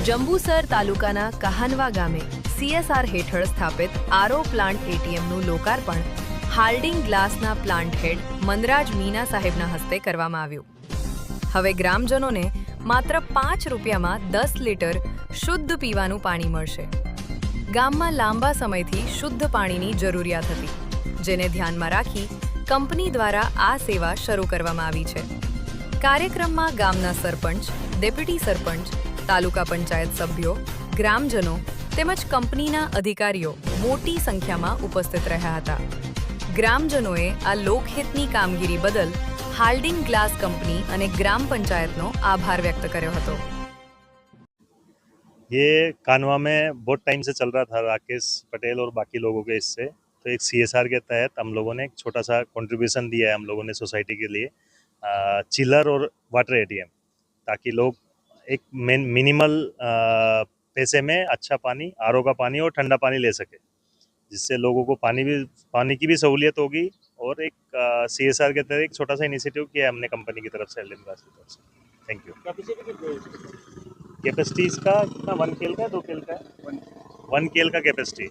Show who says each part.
Speaker 1: જંબુસર તાલુકાના કહાનવા ગામે CSR હેઠળ સ્થાપિત આરઓ પ્લાન્ટ એટીએમનું લોકાર્પણ હાલ્ડિંગ ગ્લાસના પ્લાન્ટ હેડ મંદરાજ મીના સાહેબના હસ્તે કરવામાં આવ્યું. હવે ગ્રામજનોને માત્ર 5 રૂપિયામાં 10 લીટર શુદ્ધ પીવાનું પાણી મળશે. ગામમાં લાંબા સમયથી શુદ્ધ પાણીની જરૂરિયાત હતી, જેને ધ્યાનમાં રાખી કંપની દ્વારા આ સેવા શરૂ કરવામાં આવી છે. કાર્યક્રમમાં ગામના સરપંચ, ડેપ્યુટી સરપંચ, તાલુકા પંચાયત સભ્યો, ગ્રામજનો તેમજ કંપનીના અધિકારીઓ મોટી સંખ્યામાં ઉપસ્થિત રહ્યા હતા. ગ્રામજનોએ આ લોકહિતની કામગીરી બદલ હાલ્ડિંગ ગ્લાસ કંપની અને ગ્રામ પંચાયતનો આભાર વ્યક્ત કર્યો હતો.
Speaker 2: ये कानवा में बहुत टाइम से चल रहा था, राकेश पटेल और बाकी लोगों के इससे, तो एक CSR के तहत हम लोगों ने एक छोटा सा कंट्रीब्यूशन दिया है हम लोगों ने सोसाइटी के लिए, चिलर और वाटर एटीएम, ताकि लोग एक मिनिमल पैसे में अच्छा पानी, आरओ का पानी और ठंडा पानी ले सके, जिससे लोगों को पानी की भी सहूलियत होगी. और एक CSR के तहत एक छोटा सा इनिशिएटिव किया है हमने कंपनी की तरफ से, हाल्डिंग ग्लास की तरफ से. Thank you. कैपेसिटी इसका कितना 1 KL का है, 2 KL का है? 1 KL का कैपेसिटी.